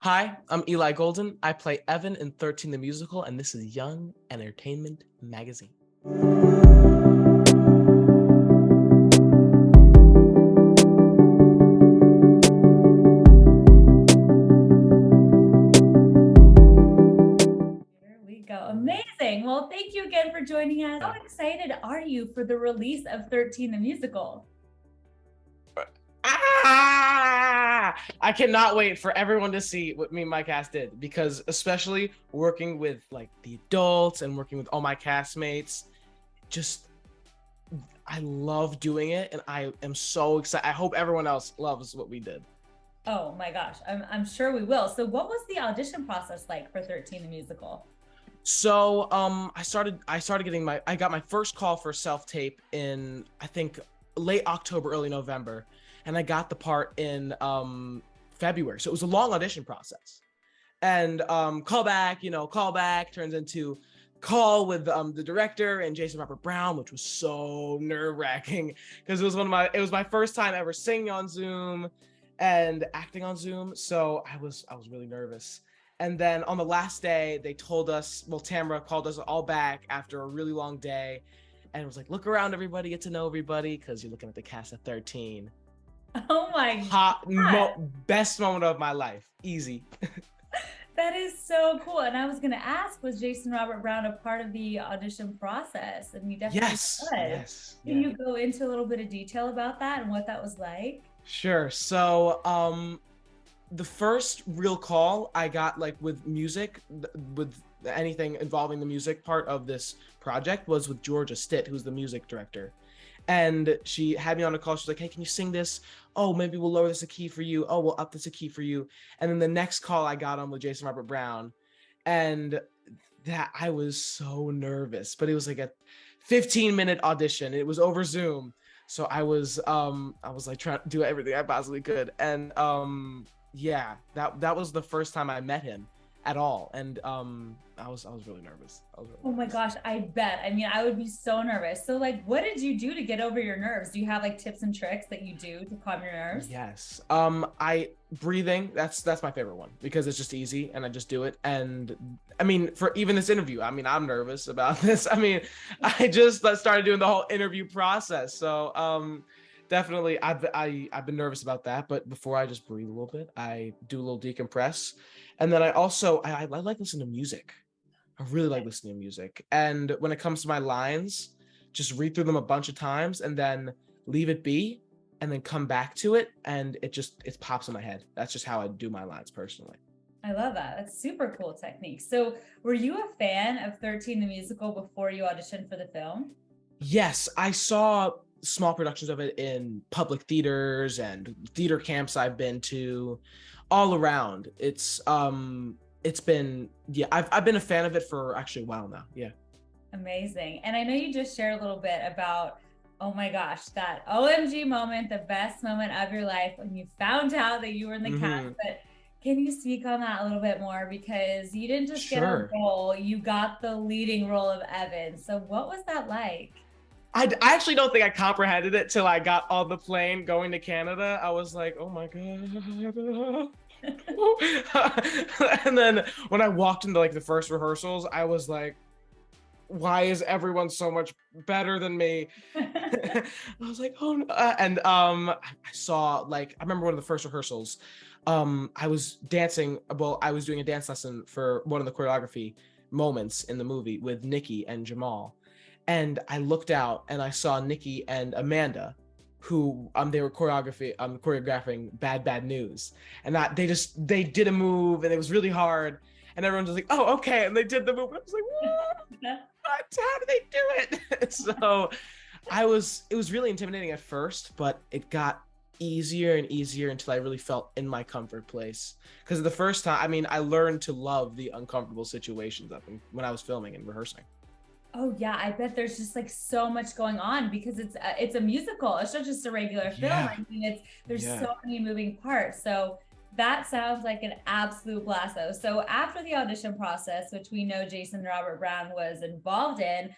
Hi, I'm Eli Golden. I play Evan in 13 the Musical, and this is Young Entertainment Magazine. Here we go. Amazing. Well, thank you again for joining us. How excited are you for the release of 13 the Musical? I cannot wait for everyone to see what me and my cast did, because especially working with like the adults and working with all my castmates, just I love doing it, and I am so excited. I hope everyone else loves what we did. Oh my gosh, I'm sure we will. So, what was the audition process like for 13 the Musical? So I got my first call for self-tape in, I think, late October, early November, and I got the part in February. So it was a long audition process. And call back turns into call with the director and Jason Robert Brown, which was so nerve-wracking because it was my first time ever singing on Zoom and acting on Zoom. So I was really nervous. And then on the last day, they told us, well, Tamara called us all back after a really long day and was like, look around, everybody, get to know everybody, because you're looking at the cast of 13. Oh my God, Best moment of my life. Easy. that is so cool. And I was going to ask, was Jason Robert Brown a part of the audition process? And he definitely Yes. was. Yes. Can Yeah. you go into a little bit of detail about that and what that was like? Sure. So, the first real call I got, like, with music, with anything involving the music part of this project, was with Georgia Stitt, who's the music director. And she had me on a call. She's like, hey, can you sing this? Oh, maybe we'll lower this a key for you. Oh, we'll up this a key for you. And then the next call I got on with Jason Robert Brown. And that I was so nervous, but it was like a 15-minute audition. It was over Zoom. So I was like trying to do everything I possibly could. And yeah, that was the first time I met him at all. And I was really nervous. Oh my gosh, I bet. I mean, I would be so nervous. So, like, what did you do to get over your nerves? Do you have like tips and tricks that you do to calm your nerves? Yes. I breathing, that's my favorite one because it's just easy and I just do it. And I mean, for even this interview, I mean, I'm nervous about this. I mean, I just started doing the whole interview process. So, definitely I've been nervous about that, but before I just breathe a little bit, I do a little decompress. And then I also I like listening to music. I really like listening to music. And when it comes to my lines, just read through them a bunch of times and then leave it be and then come back to it, and it pops in my head. That's just how I do my lines personally. I love that. That's super cool technique. So, were you a fan of 13 the Musical before you auditioned for the film? Yes, I saw small productions of it in public theaters and theater camps I've been to all around. It's been, yeah, I've been a fan of it for actually a while now. Yeah. Amazing. And I know you just shared a little bit about, oh my gosh, that OMG moment, the best moment of your life when you found out that you were in the cast. Hmm. But can you speak on that a little bit more? Because you didn't just get a Sure. role, you got the leading role of Evan. So, what was that like? I actually don't think I comprehended it till I got on the plane going to Canada. I was like, oh my God. And then when I walked into like the first rehearsals, I was like, why is everyone so much better than me? I was like, oh no. And I saw, like, I remember one of the first rehearsals. I was dancing, well, I was doing a dance lesson for one of the choreography moments in the movie with Nikki and Jamal. And I looked out and I saw Nikki and Amanda, who they were choreographing Bad News. And that they did a move and it was really hard. And everyone was like, oh, okay. And they did the move. And I was like, what? How did they do it? So it was really intimidating at first, but it got easier and easier until I really felt in my comfort place. Because the first time, I mean, I learned to love the uncomfortable situations when I was filming and rehearsing. Oh yeah, I bet there's just like so much going on because it's a musical. It's not just a regular film. Yeah. I mean, it's there's Yeah. so many moving parts. So that sounds like an absolute blast though. So after the audition process, which we know Jason Robert Brown was involved in,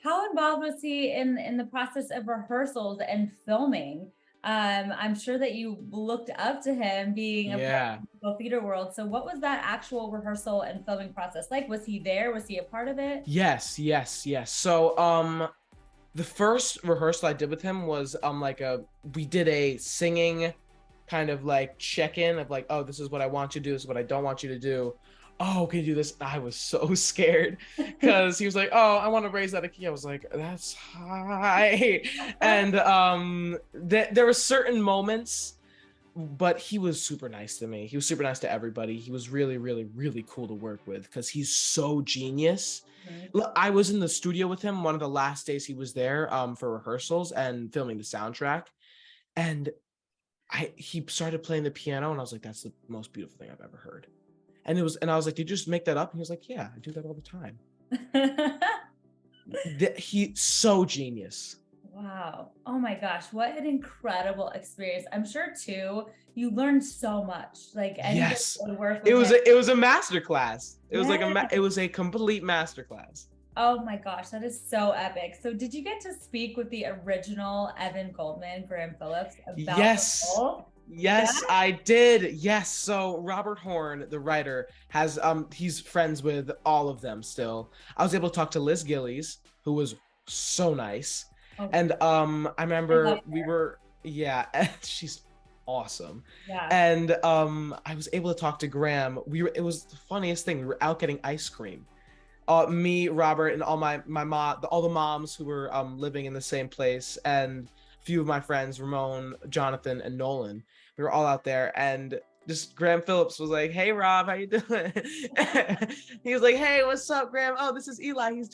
how involved was he in the process of rehearsals and filming? I'm sure that you looked up to him being a part Yeah. of the theater world. So what was that actual rehearsal and filming process like? Was he there? Was he a part of it? Yes, yes, yes. So the first rehearsal I did with him was we did a singing kind of like check-in of like, oh, this is what I want you to do, this is what I don't want you to do. Oh, can you do this? I was so scared because he was like, oh, I want to raise that a key. I was like, that's high. And there were certain moments, but he was super nice to me. He was super nice to everybody. He was really, really, really cool to work with because he's so genius. Mhm. I was in the studio with him one of the last days he was there for rehearsals and filming the soundtrack. And he started playing the piano and I was like, that's the most beautiful thing I've ever heard. And I was like, did you just make that up? And he was like, yeah, I do that all the time. He's so genius. Wow. Oh my gosh. What an incredible experience. I'm sure too, you learned so much. Like anybody Yes. would work It with was a master class. It was it was a complete master class. Oh my gosh, that is so epic. So did you get to speak with the original Evan Goldman, Graham Phillips about Yes. the role? Yes, Yeah? I did. Yes. So Robert Horn, the writer, has he's friends with all of them still. I was able to talk to Liz Gillies, who was so nice. Oh, And I remember her. yeah, she's awesome. Yeah. And I was able to talk to Graham. It was the funniest thing. We were out getting ice cream. Me, Robert, and all my mom, all the moms who were living in the same place, and a few of my friends, Ramon, Jonathan, and Nolan. We were all out there, and just Graham Phillips was like, "Hey, Rob, how you doing?" He was like, "Hey, what's up, Graham? Oh, this is Eli. He's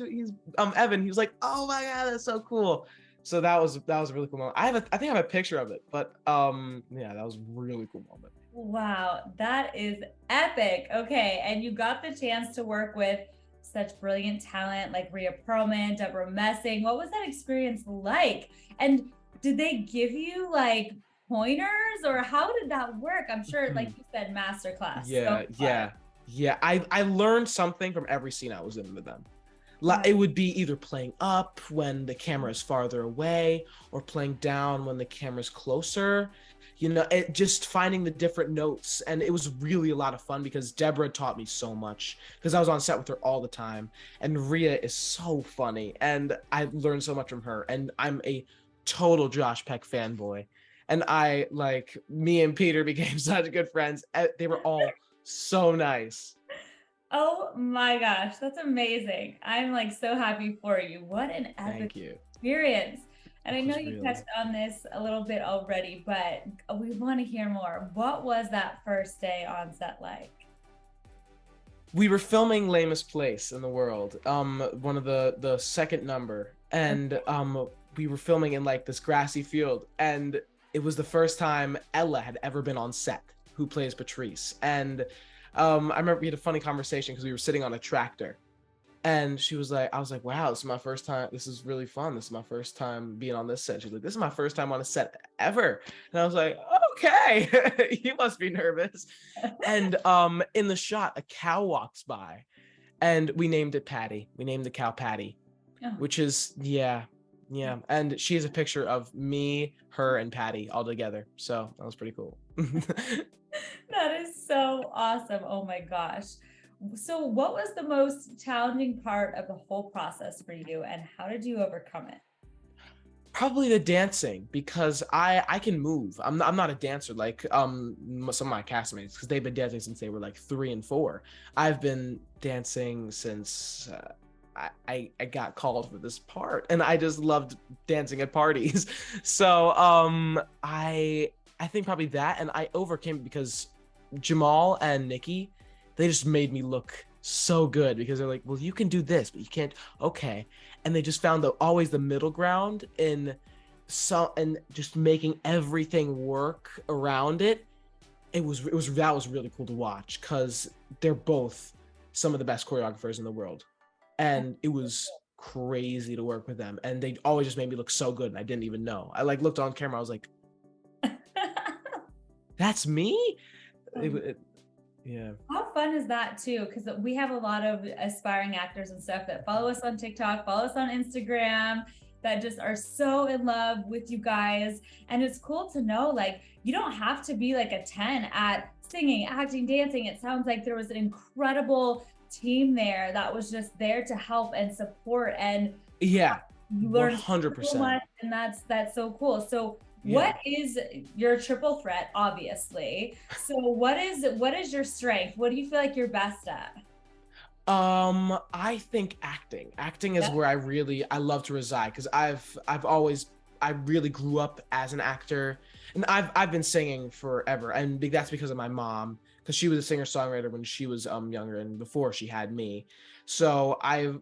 Evan." He was like, "Oh my God, that's so cool." So that was a really cool moment. I think I have a picture of it, but yeah, that was a really cool moment. Wow, that is epic. Okay, and you got the chance to work with such brilliant talent like Rhea Perlman, Deborah Messing. What was that experience like? And did they give you like pointers or how did that work? I'm sure, like you said, masterclass. Yeah, So yeah, fun. yeah. I learned something from every scene I was in with them. Yeah. It would be either playing up when the camera is farther away or playing down when the camera's closer. It just finding the different notes. And it was really a lot of fun because Deborah taught me so much because I was on set with her all the time. And Rhea is so funny. And I learned so much from her. And I'm a total Josh Peck fanboy. And me and Peter became such good friends. They were all so nice. Oh my gosh, that's amazing. I'm like so happy for you. What an epic Thank you. experience. And I It know was you really. touched on this a little bit already, but we want to hear more. What was that first day on set like? We were filming Lamest Place in the World, one of the second number, and we were filming in like this grassy field, and it was the first time Ella had ever been on set, who plays Patrice. And I remember we had a funny conversation because we were sitting on a tractor, and she was like, I was like, wow, this is my first time. This is really fun. This is my first time being on this set. She's like, this is my first time on a set ever. And I was like, okay, you must be nervous. And in the shot, a cow walks by and we named it Patty. We named the cow Patty, Oh. which is, yeah. And she has a picture of me, her, and Patty all together. So that was pretty cool. That is so awesome. Oh my gosh. So, what was the most challenging part of the whole process for you, and how did you overcome it? Probably the dancing because I can move. I'm not a dancer like some of my castmates because they've been dancing since they were like 3 and 4. I've been dancing since I got called for this part, and I just loved dancing at parties. So I think probably that, and I overcame it because Jamal and Nikki, they just made me look so good because they're like, well, you can do this, but you can't. Okay. And they just found always the middle ground and just making everything work around it. That was really cool to watch because they're both some of the best choreographers in the world. And it was crazy to work with them. And they always just made me look so good. And I didn't even know. I like looked on camera. I was like, that's me. Yeah. How fun is that too? Because we have a lot of aspiring actors and stuff that follow us on TikTok, follow us on Instagram, that just are so in love with you guys. And it's cool to know, like, you don't have to be like a 10 at singing, acting, dancing. It sounds like there was an incredible team there that was just there to help and support, and Yeah, you learned so 100%. much, and that's so cool. So Yeah. what is your triple threat, obviously? So what is your strength? What do you feel like you're best at? I think acting. Acting is Yep. where I love to reside, because I've always I really grew up as an actor, and I've been singing forever, and that's because of my mom, because she was a singer-songwriter when she was younger and before she had me. So I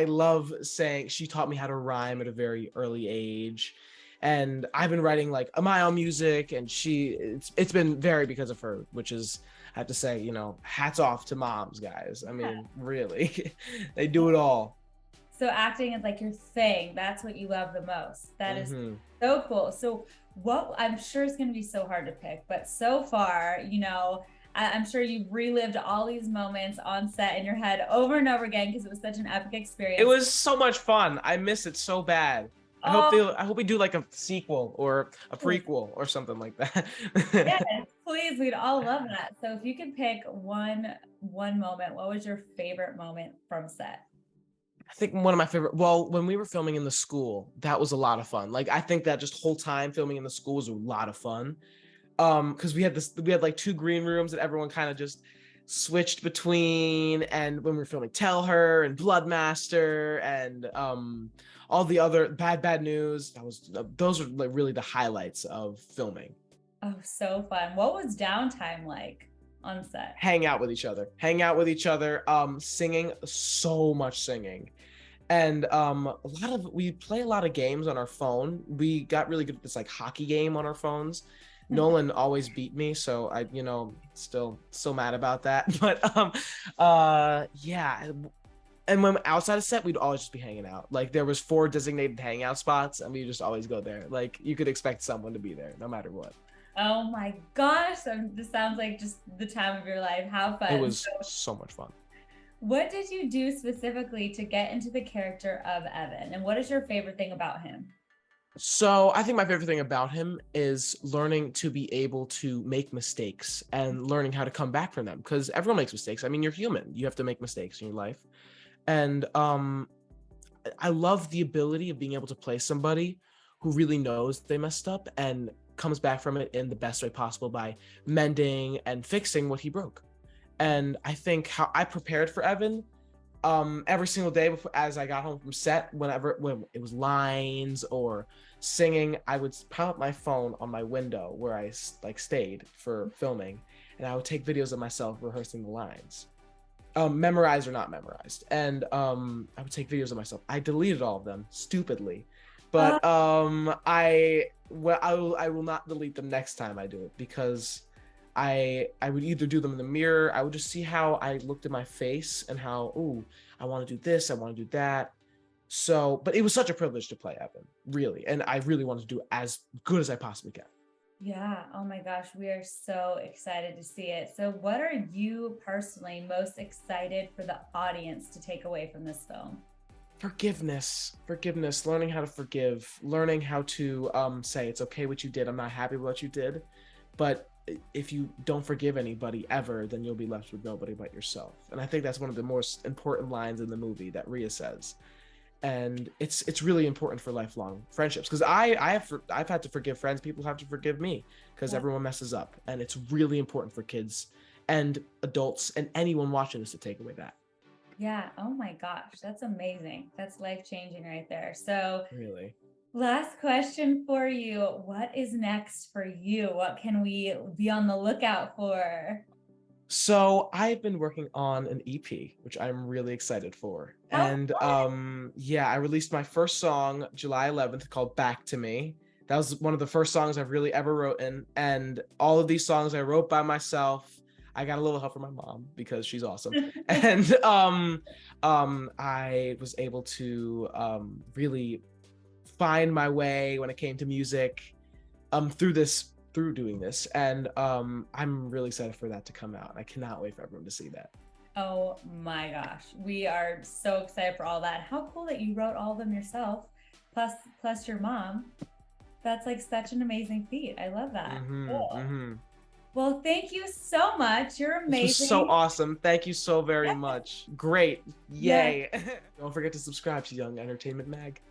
love saying. She taught me how to rhyme at a very early age. And I've been writing like my own music, and it's been very because of her, which is, I have to say, hats off to moms, guys. I Yeah. mean, really, they do it all. So acting is like your thing. That's what you love the most. That is Hmm. so cool. So what, I'm sure it's going to be so hard to pick, but so far, I'm sure you've relived all these moments on set in your head over and over again because it was such an epic It experience. was so much fun. I miss it so bad. Oh, I hope we do like a sequel or a prequel or something like yes, that. please. We'd all love that. So if you could pick one moment, what was your favorite moment from set? I think one of my favorite, well, when we were filming in the school, that was a lot of fun. Like, I think that just whole time filming in the school was a lot of fun. Because we had like two green rooms that everyone kind of just switched between, and when we were filming Tell Her and Bloodmaster and all the other bad news, those are like really the highlights of filming. Oh, so fun. What was downtime like on set? Hang out with each other, singing, so much singing. And we play a lot of games on our phone. We got really good at this like hockey game on our phones. Nolan always beat me, so I, still so mad about that. But yeah. And when outside of set, we'd always just be hanging out. Like, there was 4 designated hangout spots, and we just always go there. Like, you could expect someone to be there no matter what. Oh my gosh, this sounds like just the time of your life. How It fun. was so much fun. What did you do specifically to get into the character of Evan? And what is your favorite thing about him? So I think my favorite thing about him is learning to be able to make mistakes and learning how to come back from them, because everyone makes mistakes. I mean, you're human. You have to make mistakes in your life. And I love the ability of being able to play somebody who really knows they messed up and comes back from it in the best way possible by mending and fixing what he broke. And I think how I prepared for Evan, every single day before, as I got home from set, when it was lines or singing, I would pop up my phone on my window where I like stayed for filming, and I would take videos of myself rehearsing the lines, memorized or not memorized. And I would take videos of myself. I deleted all of them stupidly, Uh, but I will not delete them next time I do it, because I would either do them in the mirror. I would just see how I looked at my face and how, ooh, I want to do this, I want to do that. So, but it was such a privilege to play Evan, really, and I really wanted to do as good as I possibly can. yeah. Oh my gosh, we are so excited to see it. So, what are you personally most excited for the audience to take away from this film? Forgiveness, learning how to forgive, learning how to say it's okay what you did. I'm not happy with what you did, but if you don't forgive anybody ever, then you'll be left with nobody but yourself. And I think that's one of the most important lines in the movie that Rhea says. And it's really important for lifelong friendships, because I've had to forgive friends. People have to forgive me, because Yeah. everyone messes up, and it's really important for kids and adults and anyone watching this to take away that. Yeah. Oh my gosh, that's amazing. That's life changing right there. So, Really. last question for you. What is next for you? What can we be on the lookout for? So I've been working on an EP, which I'm really excited for. How And fun. yeah, I released my first song July 11th, called Back to Me. That was one of the first songs I've really ever written. And all of these songs I wrote by myself. I got a little help from my mom because she's awesome. And I was able to really find my way when it came to music through doing this. And I'm really excited for that to come out. I cannot wait for everyone to see that. Oh my gosh. We are so excited for all that. How cool that you wrote all of them yourself, plus your mom. That's like such an amazing feat. I love that. Cool. Well, thank you so much. You're amazing. This was so awesome. Thank you so very Yes. much. Great. Yes. Yay. Don't forget to subscribe to Young Entertainment Mag.